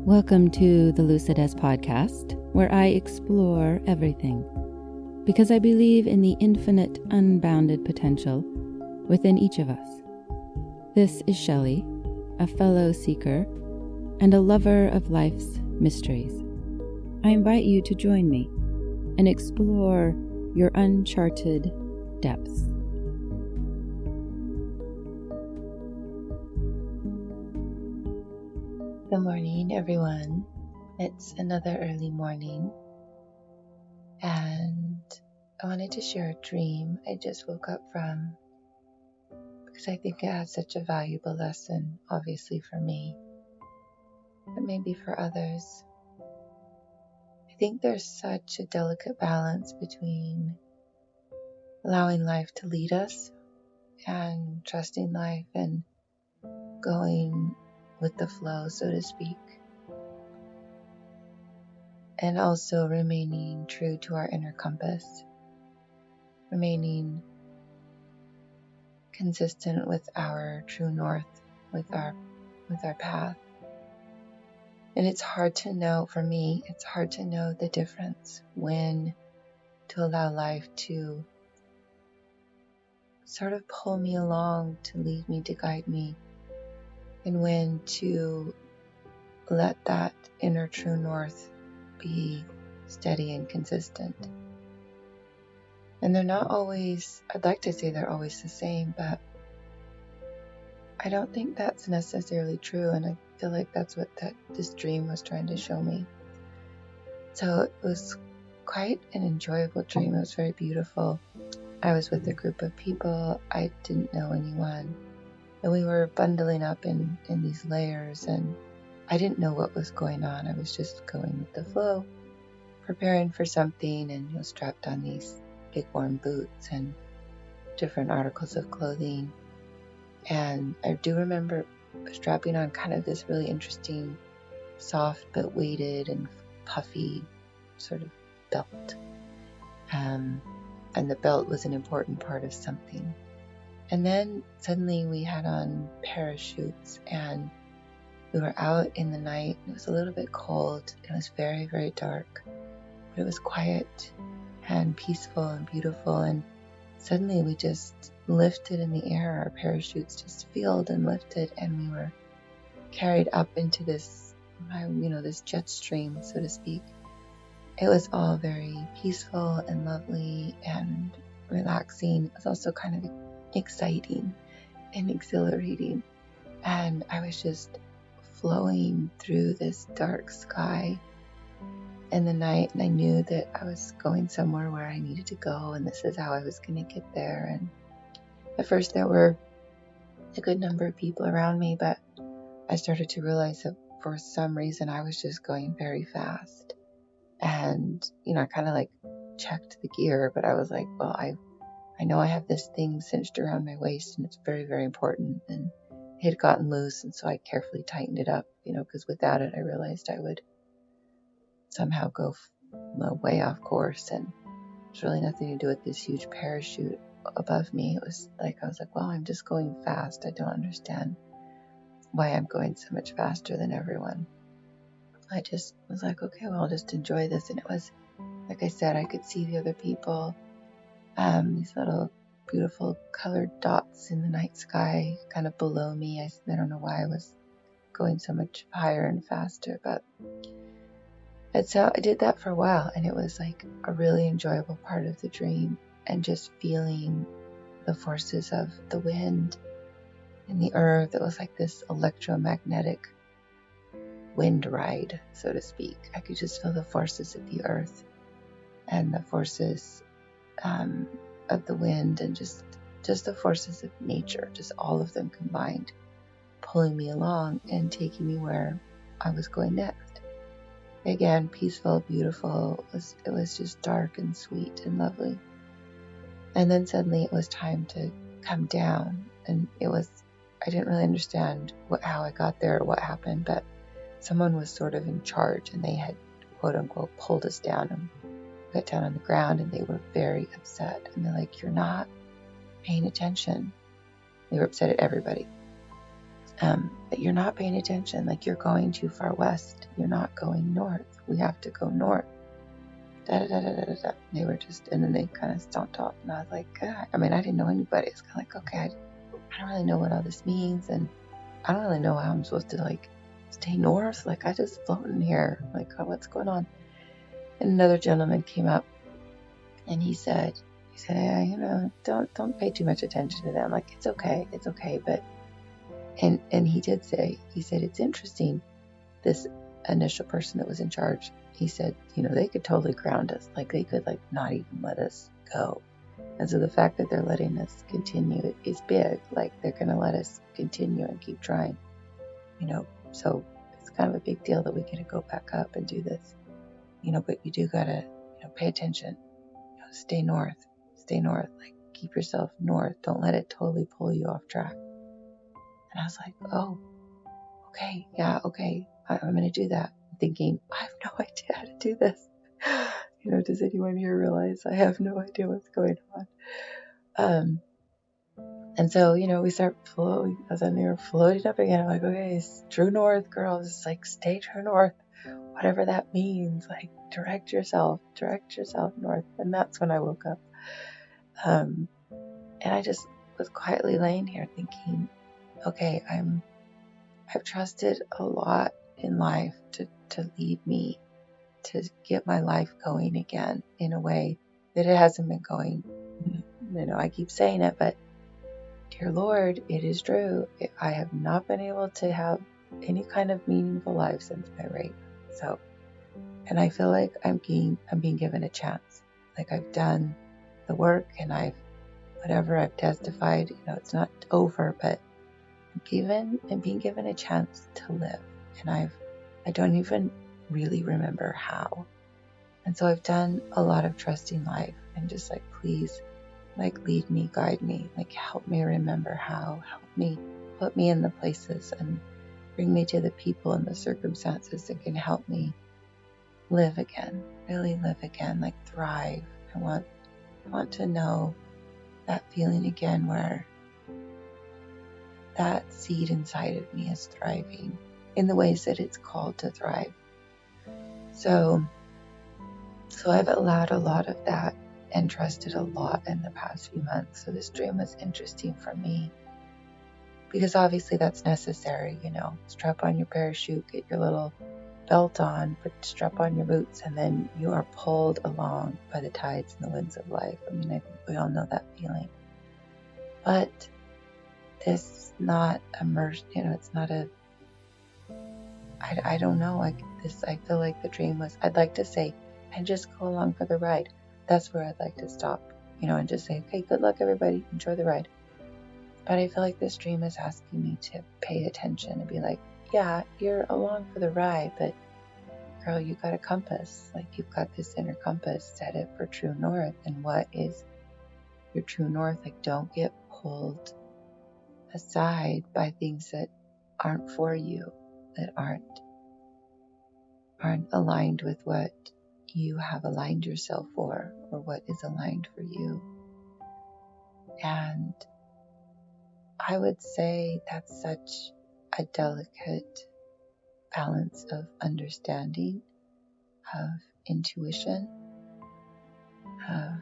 Welcome to the Lucidez podcast, where I explore everything, because I believe in the infinite, unbounded potential within each of us. This is Shelley, a fellow seeker and a lover of life's mysteries. I invite you to join me and explore your uncharted depths. Good morning, everyone. It's another early morning, and I wanted to share a dream I just woke up from because I think it has such a valuable lesson, obviously for me, but maybe for others. I think there's such a delicate balance between allowing life to lead us and trusting life and going with the flow, so to speak, and also remaining true to our inner compass, remaining consistent with our true north, with our path. And it's hard to know, for me, it's hard to know the difference when to allow life to sort of pull me along, to lead me, to guide me, and when to let that inner true north be steady and consistent. And they're not always, I'd like to say they're always the same, but I don't think that's necessarily true, and I feel like that's what this dream was trying to show me. So it was quite an enjoyable dream. It was very beautiful. I was with a group of people. I didn't know anyone. And we were bundling up in these layers, and I didn't know what was going on. I was just going with the flow, preparing for something, and strapped on these big warm boots and different articles of clothing. And I do remember strapping on kind of this really interesting, soft but weighted and puffy sort of belt. And the belt was an important part of something. And then suddenly we had on parachutes, and we were out in the night. It was a little bit cold. It was very, very dark, but it was quiet and peaceful and beautiful. And suddenly we just lifted in the air. Our parachutes just filled and lifted, and we were carried up into this, this jet stream, so to speak. It was all very peaceful and lovely and relaxing. It was also kind of exciting and exhilarating. And I was just flowing through this dark sky in the night, and I knew that I was going somewhere where I needed to go, and this is how I was going to get there. And at first there were a good number of people around me, but I started to realize that for some reason I was just going very fast. And, I kind of like checked the gear, but I was like, well, I know I have this thing cinched around my waist, and it's very, very important. And it had gotten loose, and so I carefully tightened it up, because without it, I realized I would somehow go way off course. And it's really nothing to do with this huge parachute above me. It was like, I was like, well, I'm just going fast. I don't understand why I'm going so much faster than everyone. I just was like, okay, well, I'll just enjoy this. And it was, like I said, I could see the other people, these little beautiful colored dots in the night sky kind of below me. I don't know why I was going so much higher and faster, but so I did that for a while, and it was like a really enjoyable part of the dream, and just feeling the forces of the wind and the earth. It was like this electromagnetic wind ride, so to speak. I could just feel the forces of the earth and the forces of the wind, and just the forces of nature, just all of them combined, pulling me along and taking me where I was going next. Again, peaceful, beautiful. It was just dark and sweet and lovely. And then suddenly it was time to come down, and I didn't really understand how I got there or what happened, but someone was sort of in charge, and they had, quote unquote, pulled us down and got down on the ground, and they were very upset. And they're like, you're not paying attention. They were upset at everybody. But you're not paying attention. Like, you're going too far west. You're not going north. We have to go north. Da, da, da, da, da, da. They were just, and then they kind of stomped off. And I was like, God. I mean, I didn't know anybody. It's kind of like, okay, I don't really know what all this means. And I don't really know how I'm supposed to, like, stay north. Like, I just floating here. Like, oh, what's going on? And another gentleman came up and he said, yeah, you know, don't pay too much attention to them. Like, it's okay. But, and he did say, he said, it's interesting. This initial person that was in charge, he said, you know, they could totally ground us. Like, they could, like, not even let us go. And so the fact that they're letting us continue is big. Like, they're going to let us continue and keep trying, you know. So it's kind of a big deal that we get to go back up and do this, you know. But you do got to, you know, pay attention. You know, stay north. Like, keep yourself north. Don't let it totally pull you off track. And I was like, oh, okay, yeah, okay. I'm going to do that. I'm thinking, I have no idea how to do this. You know, does anyone here realize I have no idea what's going on? And so, you know, we start floating. As I'm there floating up again, I'm like, okay, it's true north, girls. It's like, stay true north, whatever that means. Like, direct yourself north. And that's when I woke up. And I just was quietly laying here thinking, okay, I've trusted a lot in life to lead me, to get my life going again in a way that it hasn't been going. You know, I keep saying it, but dear Lord, it is true. I have not been able to have any kind of meaningful life since my rape. So, and I feel like I'm being given a chance. Like, I've done the work and I've testified, you know, it's not over, but I'm being given a chance to live. And I don't even really remember how. And so I've done a lot of trusting life and just like, please, like, lead me, guide me, like, help me remember how, help me, put me in the places and bring me to the people and the circumstances that can help me live again, really live again, like, thrive. I want to know that feeling again where that seed inside of me is thriving in the ways that it's called to thrive. So I've allowed a lot of that and trusted a lot in the past few months. So this dream was interesting for me because obviously that's necessary, you know. Strap on your parachute, get your little belt on, strap on your boots, and then you are pulled along by the tides and the winds of life. I mean, I think we all know that feeling. But this is not immersed, you know, it's not a, I don't know, like this, I feel like the dream was, I'd like to say, and just go along for the ride. That's where I'd like to stop, you know, and just say, okay, good luck everybody, enjoy the ride. But I feel like this dream is asking me to pay attention and be like, yeah, you're along for the ride, but girl, you got a compass. Like, you've got this inner compass, set it for true north. And what is your true north? Like, don't get pulled aside by things that aren't for you, that aren't aligned with what you have aligned yourself for, or what is aligned for you. And I would say that's such a delicate balance of understanding, of intuition, of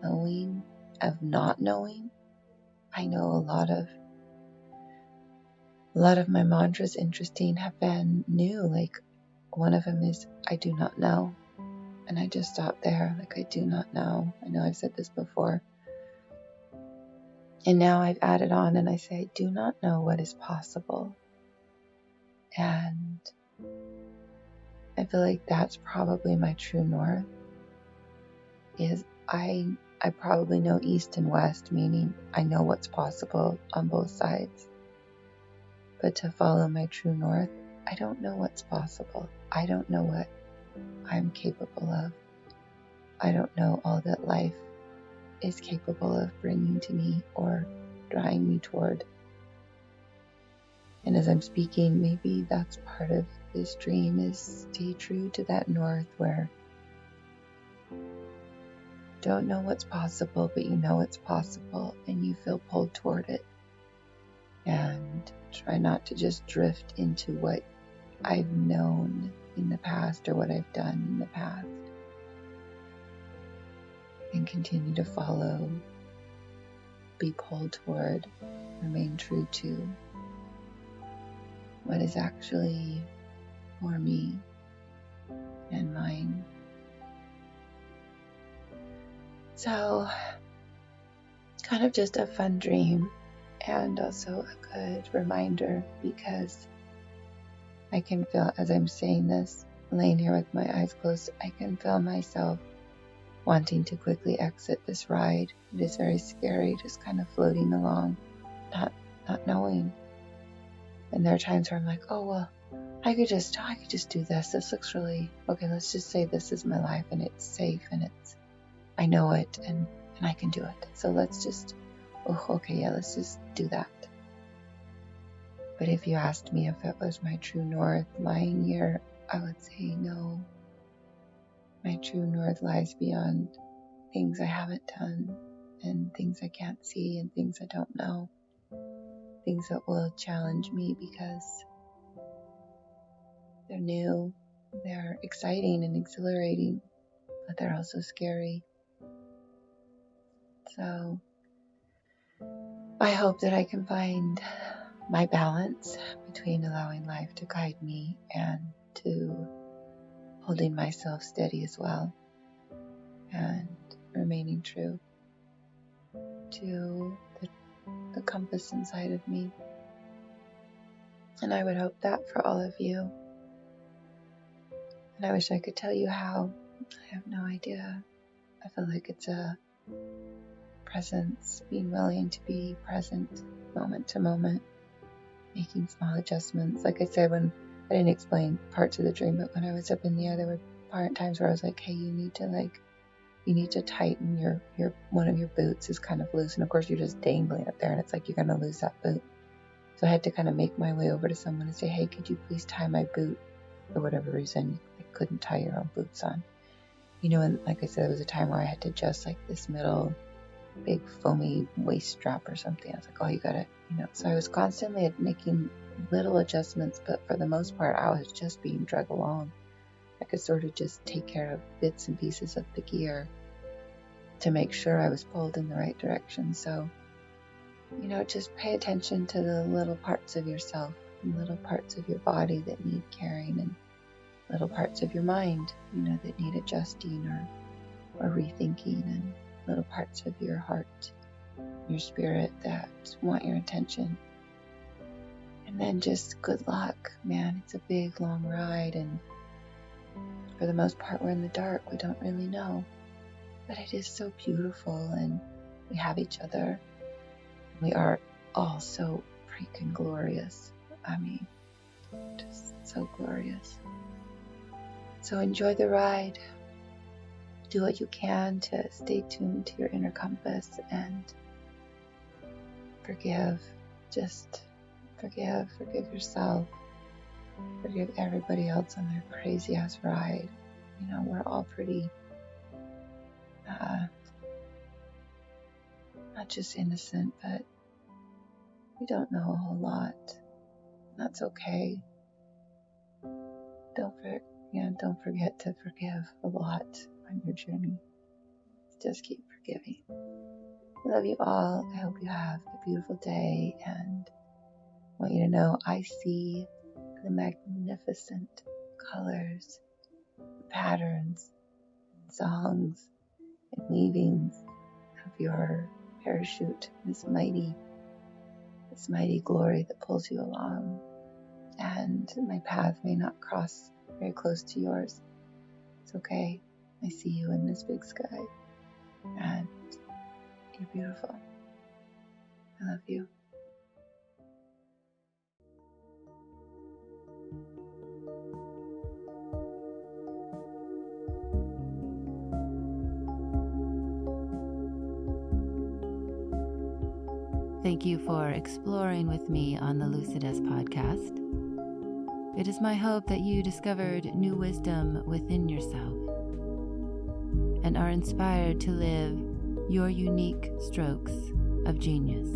knowing, of not knowing. I know a lot of my mantras, interesting, have been new. Like, one of them is, I do not know. And I just stop there. Like, I do not know. I know I've said this before. And now I've added on and I say, I do not know what is possible. And I feel like that's probably my true north, is I probably know east and west, meaning I know what's possible on both sides. But to follow my true north, I don't know what's possible. I don't know what I'm capable of. I don't know all that life is capable of bringing to me or drawing me toward. And as I'm speaking, maybe that's part of this dream, is stay true to that north where don't know what's possible, but you know it's possible and you feel pulled toward it. and try not to just drift into what I've known in the past or what I've done in the past, and continue to follow, be pulled toward, remain true to what is actually for me and mine. So, kind of just a fun dream, and also a good reminder, because I can feel, as I'm saying this, laying here with my eyes closed, I can feel myself wanting to quickly exit this ride. It is very scary, just kind of floating along, not knowing. And there are times where I'm like, oh well, I could just do this. This looks really okay. Let's just say this is my life, and it's safe, and I know it, and I can do it. So let's just, let's just do that. But if you asked me if it was my true north lying here, I would say no. My true north lies beyond things I haven't done, and things I can't see, and things I don't know. Things that will challenge me because they're new, they're exciting and exhilarating, but they're also scary. So I hope that I can find my balance between allowing life to guide me and to holding myself steady as well, and remaining true to the compass inside of me. And I would hope that for all of you. And I wish I could tell you how. I have no idea. I feel like it's a presence, being willing to be present moment to moment, making small adjustments. Like I said, when I didn't explain parts of the dream, but when I was up in the air, there were times where I was like, hey, you need to tighten your one of your boots is kind of loose, and of course you're just dangling up there, and it's like you're gonna lose that boot. So I had to kind of make my way over to someone and say, hey, could you please tie my boot? For whatever reason, I couldn't tie your own boots on. And like I said, there was a time where I had to adjust like this middle big foamy waist strap or something. I was like, oh, you gotta, So I was constantly making little adjustments, but for the most part, I was just being dragged along. I could sort of just take care of bits and pieces of the gear to make sure I was pulled in the right direction. So, just pay attention to the little parts of yourself and little parts of your body that need caring, and little parts of your mind, that need adjusting or rethinking, and little parts of your heart, your spirit that want your attention. And then just good luck, man. It's a big, long ride, and for the most part, we're in the dark. We don't really know. But it is so beautiful, and we have each other. We are all so freaking glorious. I mean, just so glorious. So enjoy the ride. Do what you can to stay tuned to your inner compass, and forgive. Just forgive yourself. Forgive everybody else on their crazy ass ride. We're all pretty, not just innocent, but we don't know a whole lot. That's okay. Don't forget to forgive a lot on your journey. Just keep forgiving. I love you all. I hope you have a beautiful day, and I want you to know I see the magnificent colors, patterns, songs, and weavings of your parachute, this mighty glory that pulls you along. And my path may not cross very close to yours. It's okay. I see you in this big sky, and you're beautiful. I love you. Thank you for exploring with me on the Lucidess podcast. It is my hope that you discovered new wisdom within yourself and are inspired to live your unique strokes of genius.